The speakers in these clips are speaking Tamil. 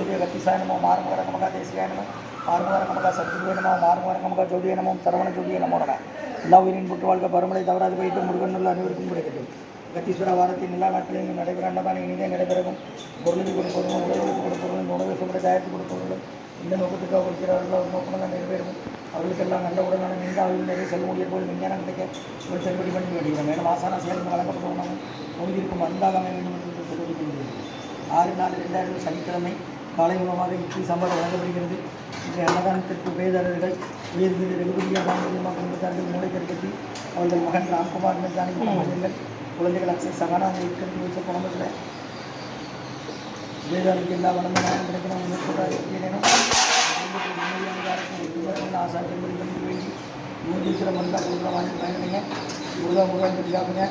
ज्योतिय गतिसाय नमो मार्मगर नमः देशिकाय नमः मार्मगर नमः सत्युवे नमः मार्मगर नमः ज्योतिय नमः सरवण ज्योतिय नमो नमः எல்லா உயிரின் புற்று வாழ்க்கை பருமலை தவறாது போயிட்டு முருகனுள்ள அனைவருக்கும் கிடைக்கட்டும். கத்தீஸ்வர வாரத்தின் எல்லா நாட்களிலும் நடைபெற அன்னதான இனிதே நடைபெறவும் பொருளுக்கு கொடுப்பவர்களும் உடலுக்கு கொடுப்பவர்களும் உணவு சுமரை தயாரித்து கொடுப்பவர்களும் இந்த நோக்கத்துக்காக கொடுக்கிறார்களோ நோக்கமெல்லாம் நிறைவேறும். அவர்களுக்கெல்லாம் நல்ல உடலான நீண்ட ஆயுள் நிறைய செல்ல முடிய போல் விஞ்ஞானம் கிடைக்க ஒரு செல்படி பண்ணி வேண்டுகிறோம். மேலும் ஆசான செயல்கள் வழங்கப்படுவதாகவும் முடிவிற்கும் வந்தாக வேண்டும் என்று தெரிவிக்கின்றது. 6/4/2000 சனிக்கிழமை காலை மூலமாக இட்லி சாம்பார் வழங்கப்படுகிறது. இன்றைய அன்னதானத்திற்கு உபயதாரர்கள் உயர்திரு ரகுபதியா பாண்டியமாக குடும்பத்தார்கள் மூளை கருப்பட்டி அவர்கள் மகன் ராம்குமார் ஜானி மகன்கள் குழந்தைகள் அக்ஷய் சகானா இருக்கிறது வச்ச குடும்பத்தில் உபயதாரருக்கு எல்லா வளமையான கிடைக்கணும் மேற்கொண்டாலும் ஆசான் வேண்டி மூஞ்சிக்கிற மருந்தா கொடுக்குற வாங்கி பயணிங்க முருகா தெரியாதுங்க.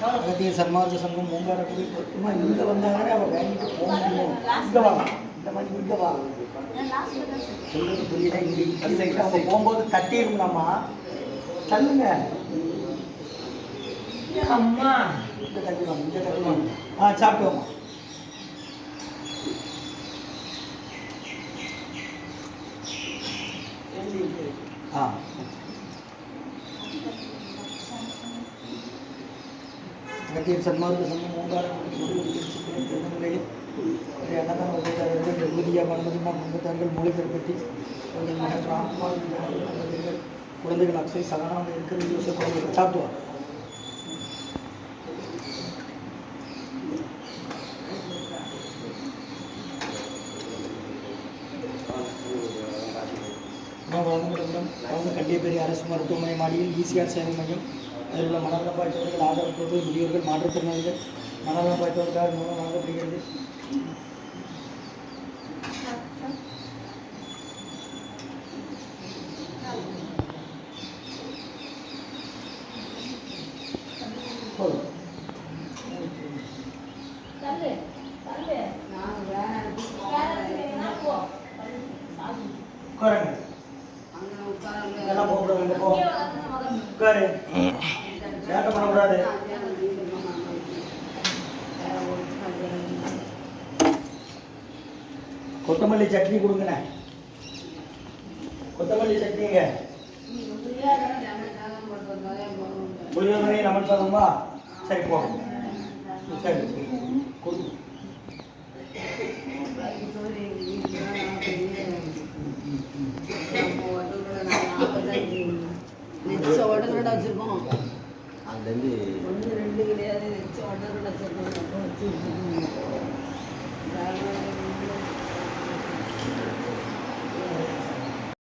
அகத்திய சன்மார்க்க சங்கம் மூங்காரக்குடி சும்மா இங்கே வந்தாங்கன்னா அவள் வாங்கிட்டு போக முடியும். இங்கே வா இந்த மாதிரி இங்கே வா சொல்றது புரியுதா? இங்கே அவங்க போகும்போது தட்டிடுங்களாம்மா தள்ளுங்க அம்மா இங்கே தட்டுவாங்க இங்கே தட்டுவாங்க. சாப்பிடுவோம்மா. அகத்தியர் சன்மார்க்க சங்கம் மூங்காரக்குடி திருநிலையில் அன்னதான உபயதாரர்கள் ரகுதியா பானுமதிமா குடும்பத்தார்கள் மூளை கருப்பட்டி அவர்கள் மகன் ராம்குமார் குழந்தைகள் அக்ஷய் சகனாக இருக்கிற யோசனை குழந்தைகள் சாப்பிடுவார். அவங்க கண்டியப்பேரி அரசு மருத்துவமனை மாடியில் ஈசிஆர் சேவை மையம் அதில் உள்ள மனநலம் பாய்த்தவர்கள் ஆதரவற்றோர்கள் முதியோர்கள் மாற்றுத்திறனாளிகள் மனநலம் பாய்த்தவர்களுக்காக மூலம் வழங்கப்படுகிறது. கொத்தமல்லி சட்னி கொடுங்கண்ணே. கொத்தமல்லி சட்னிங்க புளியோதரை லெமன் சாதமா சரி போகும். சரி கொடுங்க. வச்சிருக்கோம். அதுலேருந்து 1 2 கிடையாது. வச்சிருக்கோம்.